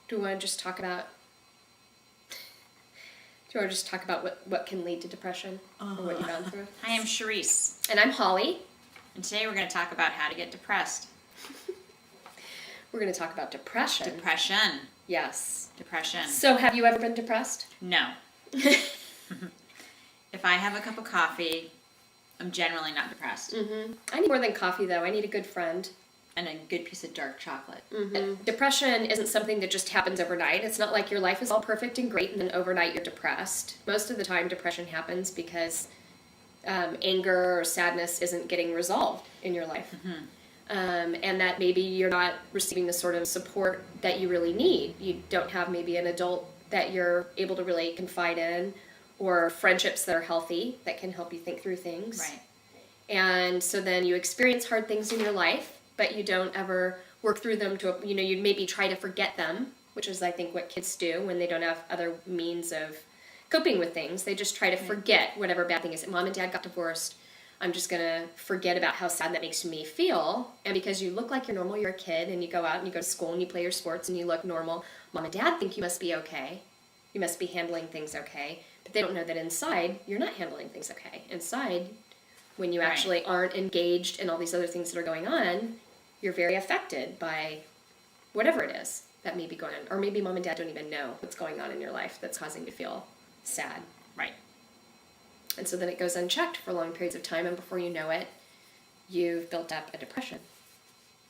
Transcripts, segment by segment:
Do you want to just talk about what can lead to depression or what you've gone through? I am Charisse. And I'm Holly. And today we're going to talk about how to get depressed. We're going to talk about depression. Depression. Yes. Depression. So have you ever been depressed? No. If I have a cup of coffee, I'm generally not depressed. Mm-hmm. I need more than coffee, though. I need a good friend. And a good piece of dark chocolate. Mm-hmm. Depression isn't something that just happens overnight. It's not like your life is all perfect and great and then overnight you're depressed. Most of the time depression happens because anger or sadness isn't getting resolved in your life. Mm-hmm. And that maybe you're not receiving the sort of support that you really need. You don't have maybe an adult that you're able to really confide in, or friendships that are healthy that can help you think through things. Right. And so then you experience hard things in your life, but you don't ever work through them you maybe try to forget them, which is I think what kids do when they don't have other means of coping with things. They just try to forget whatever bad thing is. Mom and Dad got divorced. I'm just going to forget about how sad that makes me feel. And because you look like you're normal, you're a kid, and you go out and you go to school and you play your sports and you look normal, Mom and Dad think you must be okay. You must be handling things okay. But they don't know that inside, you're not handling things okay. Inside, when you actually aren't engaged in all these other things that are going on, you're very affected by whatever it is that may be going on. Or maybe Mom and Dad don't even know what's going on in your life that's causing you to feel sad. Right. And so then it goes unchecked for long periods of time, and before you know it, you've built up a depression.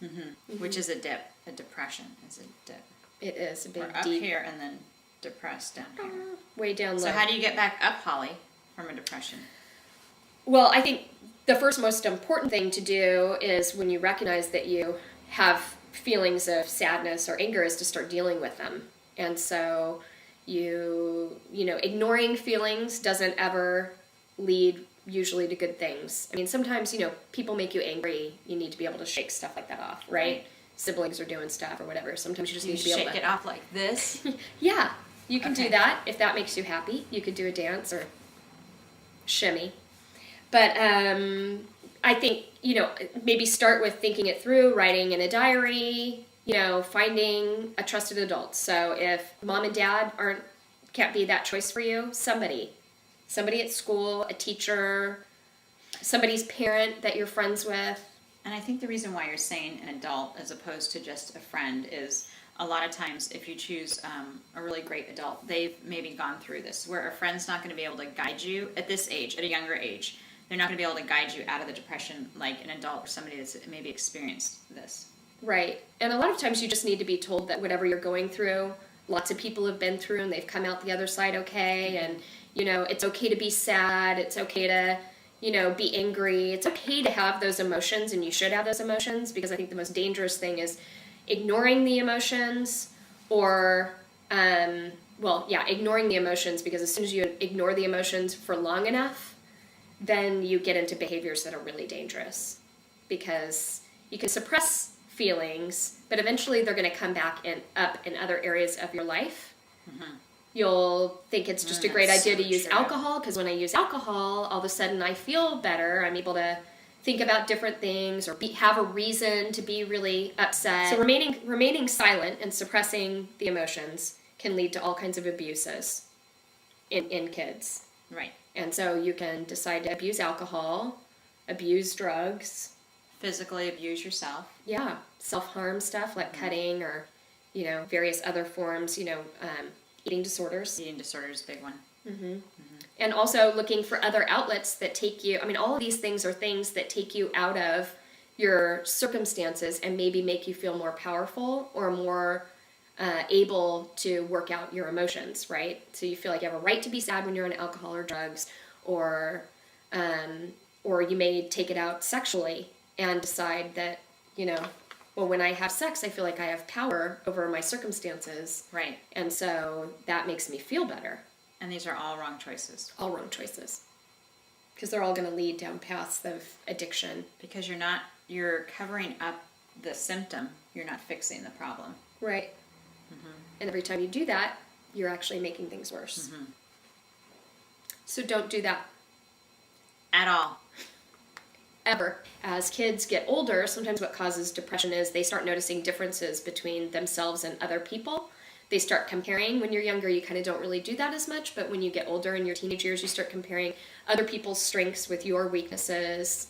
Mm-hmm. Mm-hmm. Which is a dip. A depression is a dip. It is a big We're up deep here and then depressed down here. Way down low. So how do you get back up, Holly, from a depression? Well, I think the first most important thing to do is when you recognize that you have feelings of sadness or anger is to start dealing with them. And so ignoring feelings doesn't ever lead usually to good things. I mean, sometimes, people make you angry. You need to be able to shake stuff like that off, right? Siblings are doing stuff or whatever. Sometimes you just need to be able to shake it off like this. Yeah, you can do that if that makes you happy. You could do a dance or shimmy. But I think, maybe start with thinking it through, writing in a diary, finding a trusted adult. So if Mom and Dad can't be that choice for you, somebody at school, a teacher, somebody's parent that you're friends with. And I think the reason why you're saying an adult as opposed to just a friend is a lot of times if you choose a really great adult, they've maybe gone through this, where a friend's not going to be able to guide you at this age, at a younger age. They're not going to be able to guide you out of the depression like an adult or somebody that's maybe experienced this. Right. And a lot of times you just need to be told that whatever you're going through, lots of people have been through and they've come out the other side okay. And, it's okay to be sad. It's okay to, be angry. It's okay to have those emotions, and you should have those emotions, because I think the most dangerous thing is ignoring the emotions or, ignoring the emotions, because as soon as you ignore the emotions for long enough, then you get into behaviors that are really dangerous, because you can suppress feelings, but eventually they're going to come back up in other areas of your life. Mm-hmm. You'll think it's just a great idea to use alcohol, because when I use alcohol, all of a sudden I feel better. I'm able to think about different things or have a reason to be really upset. So remaining silent and suppressing the emotions can lead to all kinds of abuses in kids. Right. And so you can decide to abuse alcohol, abuse drugs. Physically abuse yourself. Yeah. Self-harm stuff like cutting or, various other forms, eating disorders. Eating disorders, big one. Mm-hmm. Mm-hmm. And also looking for other outlets that take you, all of these things are things that take you out of your circumstances and maybe make you feel more powerful or more able to work out your emotions, right? So you feel like you have a right to be sad when you're on alcohol or drugs, or you may take it out sexually and decide that, when I have sex, I feel like I have power over my circumstances. Right. And so that makes me feel better. And these are all wrong choices. All wrong choices. Because they're all going to lead down paths of addiction. Because you're covering up the symptom, you're not fixing the problem. Right. Mm-hmm. And every time you do that, you're actually making things worse. Mm-hmm. So don't do that. At all. Ever. As kids get older, sometimes what causes depression is they start noticing differences between themselves and other people. they start comparing. When you're younger, you kind of don't really do that as much, but when you get older in your teenage years, you start comparing other people's strengths with your weaknesses.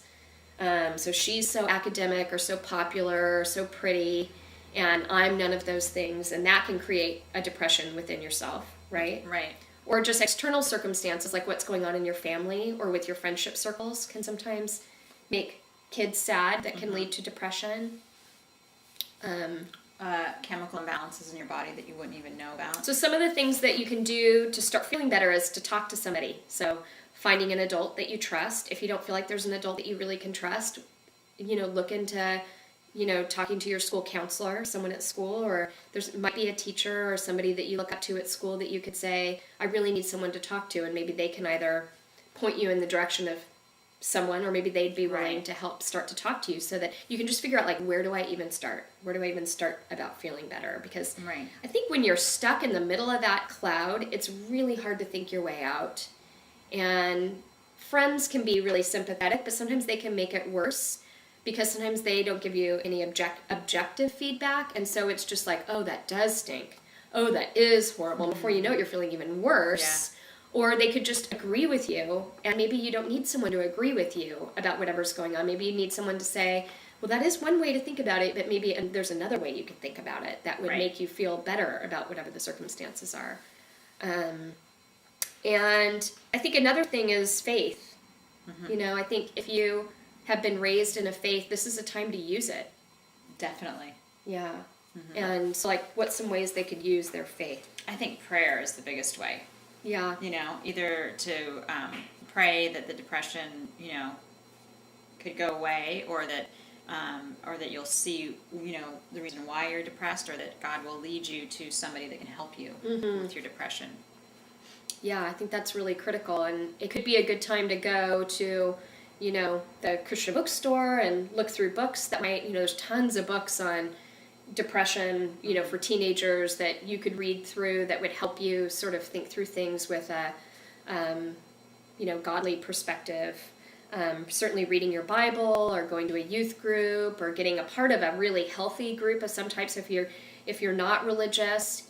So she's so academic or so popular or so pretty, and I'm none of those things, and that can create a depression within yourself, right? Right. Or just external circumstances like what's going on in your family or with your friendship circles can sometimes make kids sad, that can lead to depression. Chemical imbalances in your body that you wouldn't even know about. So some of the things that you can do to start feeling better is to talk to somebody. So finding an adult that you trust. If you don't feel like there's an adult that you really can trust, look into, talking to your school counselor, someone at school, or might be a teacher or somebody that you look up to at school that you could say, I really need someone to talk to, and maybe they can either point you in the direction of someone, or maybe they'd be willing to help start to talk to you, so that you can just figure out, like, where do I even start? Where do I even start about feeling better? Because I think when you're stuck in the middle of that cloud, it's really hard to think your way out. And friends can be really sympathetic, but sometimes they can make it worse, because sometimes they don't give you any objective feedback, and so it's just like, oh, that does stink. Oh, that is horrible. Before you know it, you're feeling even worse. Yeah. Or they could just agree with you, and maybe you don't need someone to agree with you about whatever's going on. Maybe you need someone to say, well, that is one way to think about it, but maybe there's another way you could think about it that would make you feel better about whatever the circumstances are. And I think another thing is faith. I think if you have been raised in a faith, this is a time to use it. Definitely. Yeah. And so, like, what's some ways they could use their faith? I think prayer is the biggest way. Yeah. Either to pray that the depression, could go away, or that you'll see, the reason why you're depressed, or that God will lead you to somebody that can help you with your depression. Yeah, I think that's really critical, and it could be a good time to go to, the Christian bookstore and look through books that might, there's tons of books on depression, for teenagers that you could read through that would help you sort of think through things with a, godly perspective. Certainly reading your Bible, or going to a youth group, or getting a part of a really healthy group of some types. If you're not religious,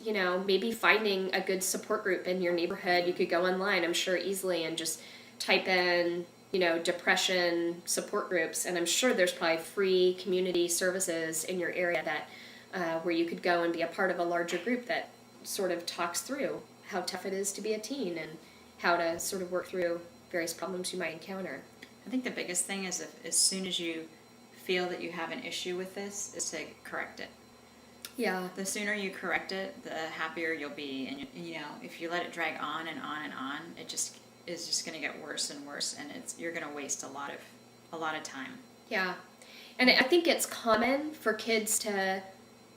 maybe finding a good support group in your neighborhood. You could go online, I'm sure, easily, and just type in, depression support groups, and I'm sure there's probably free community services in your area that where you could go and be a part of a larger group that sort of talks through how tough it is to be a teen and how to sort of work through various problems you might encounter. I think the biggest thing is, as soon as you feel that you have an issue with this, is to correct it. Yeah. The sooner you correct it, the happier you'll be. And if you let it drag on and on and on, it just is just going to get worse and worse, and you're going to waste a lot of time. Yeah. And I think it's common for kids to,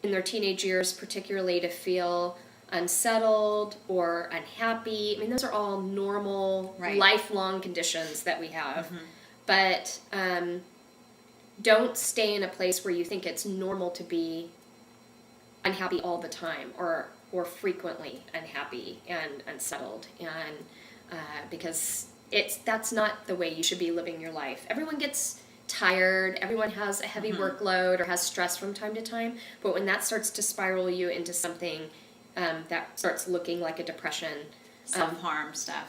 in their teenage years particularly, to feel unsettled or unhappy. I mean, those are all normal, lifelong conditions that we have. But don't stay in a place where you think it's normal to be unhappy all the time, or frequently unhappy and unsettled, and because that's not the way you should be living your life. Everyone gets tired, everyone has a heavy workload or has stress from time to time, but when that starts to spiral you into something that starts looking like a depression, self-harm stuff,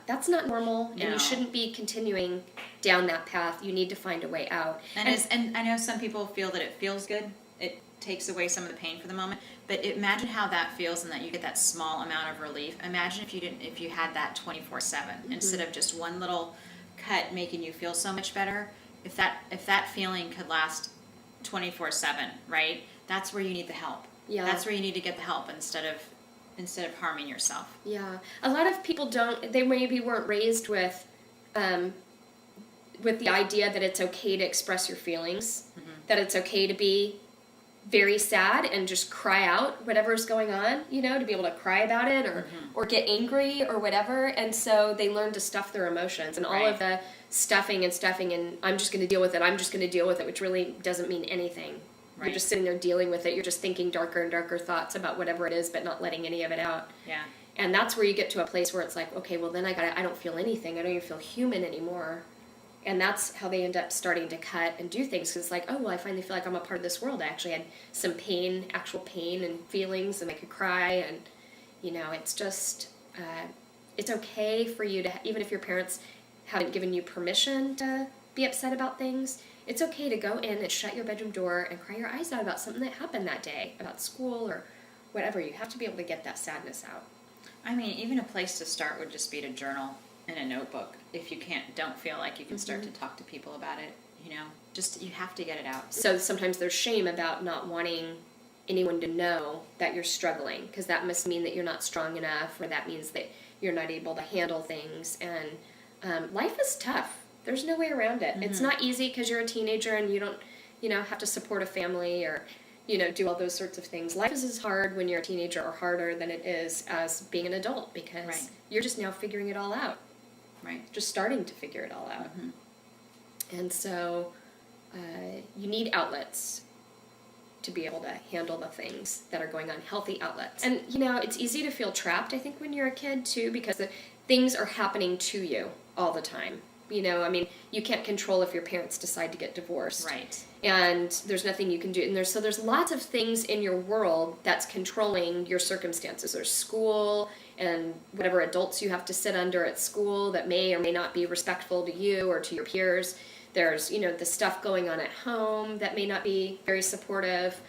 that's not normal. No. And you shouldn't be continuing down that path. You need to find a way out. And I know some people feel that it feels good, it takes away some of the pain for the moment, but imagine how that feels, and that you get that small amount of relief. Imagine if you had that 24/7 instead of just one little cut making you feel so much better. If that feeling could last 24/7, right? That's where you need the help. Yeah. That's where you need to get the help instead of harming yourself. Yeah. A lot of people they maybe weren't raised with the idea that it's okay to express your feelings, that it's okay to be very sad and just cry out whatever's going on, to be able to cry about it, or get angry or whatever. And so they learn to stuff their emotions, and all of the stuffing and I'm just going to deal with it, which really doesn't mean anything. Right. You're just sitting there dealing with it. You're just thinking darker and darker thoughts about whatever it is, but not letting any of it out. Yeah. And that's where you get to a place where it's like, okay, well then I don't feel anything. I don't even feel human anymore. And that's how they end up starting to cut and do things. Because it's like, oh, well, I finally feel like I'm a part of this world. I actually had some pain, actual pain and feelings, and I could cry. And, it's just, it's okay for you to, even if your parents haven't given you permission to be upset about things, it's okay to go in and shut your bedroom door and cry your eyes out about something that happened that day, about school or whatever. You have to be able to get that sadness out. I mean, even a place to start would just be to journal in a notebook. If you don't feel like you can start to talk to people about it, just you have to get it out. So sometimes there's shame about not wanting anyone to know that you're struggling, because that must mean that you're not strong enough, or that means that you're not able to handle things. And life is tough. There's no way around it. It's not easy because you're a teenager and you don't, have to support a family or, do all those sorts of things. Life is as hard when you're a teenager, or harder than it is as being an adult, because you're just now figuring it all out. Right. Just starting to figure it all out. And so you need outlets to be able to handle the things that are going on, healthy outlets. And, it's easy to feel trapped, I think, when you're a kid, too, because the things are happening to you all the time. You can't control if your parents decide to get divorced. Right. And there's nothing you can do. And there's lots of things in your world that's controlling your circumstances. There's school and whatever adults you have to sit under at school that may or may not be respectful to you or to your peers. There's, the stuff going on at home that may not be very supportive,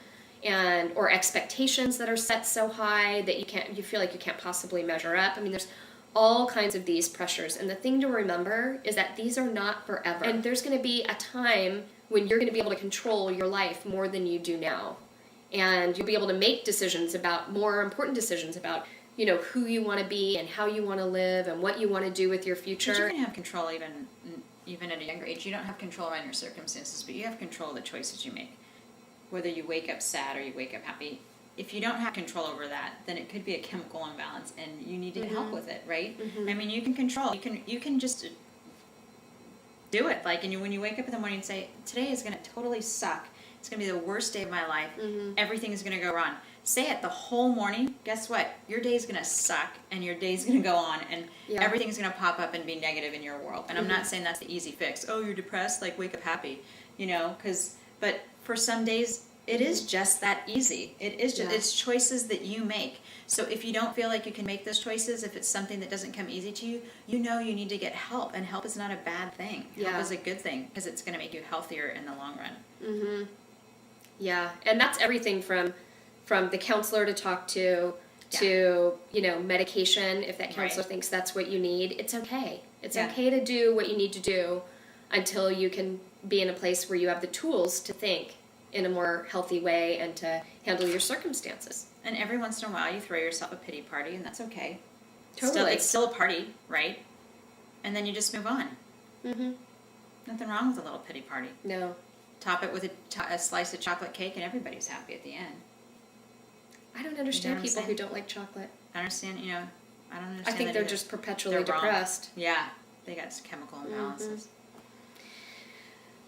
or expectations that are set so high that you feel like you can't possibly measure up. There's all kinds of these pressures. And the thing to remember is that these are not forever. And there's going to be a time when you're going to be able to control your life more than you do now. And you'll be able to make decisions about, more important decisions about, who you want to be and how you want to live and what you want to do with your future. But you can have control even at a younger age. You don't have control around your circumstances, but you have control of the choices you make. Whether you wake up sad or you wake up happy, if you don't have control over that, then it could be a chemical imbalance, and you need to get help with it, right? You can control. You can just do it. When you wake up in the morning and say, today is going to totally suck. It's going to be the worst day of my life. Everything is going to go wrong. Say it the whole morning. Guess what? Your day is going to suck, and your day is going to go on, and everything's going to pop up and be negative in your world. And I'm not saying that's the easy fix. Oh, you're depressed? Wake up happy. But for some days, it is just that easy. It is just, it's choices that you make. So if you don't feel like you can make those choices, if it's something that doesn't come easy to you, you need to get help. And help is not a bad thing. Help is a good thing, because it's going to make you healthier in the long run. Yeah, and that's everything from the counselor to talk to medication. If that counselor thinks that's what you need, it's okay. It's okay to do what you need to do until you can be in a place where you have the tools to think in a more healthy way and to handle your circumstances. And every once in a while you throw yourself a pity party, and that's okay. Totally. It's still a party, right? And then you just move on. Nothing wrong with a little pity party. No. Top it with a slice of chocolate cake, and everybody's happy at the end. I don't understand people who don't like chocolate. I understand, I don't understand. I think they're just perpetually depressed. Yeah, they got chemical imbalances.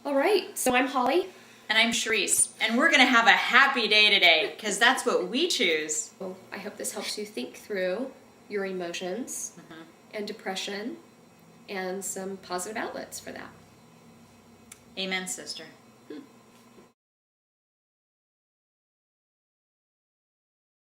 All right, so I'm Holly. And I'm Charisse. And we're going to have a happy day today, because that's what we choose. Well, I hope this helps you think through your emotions and depression and some positive outlets for that. Amen, sister.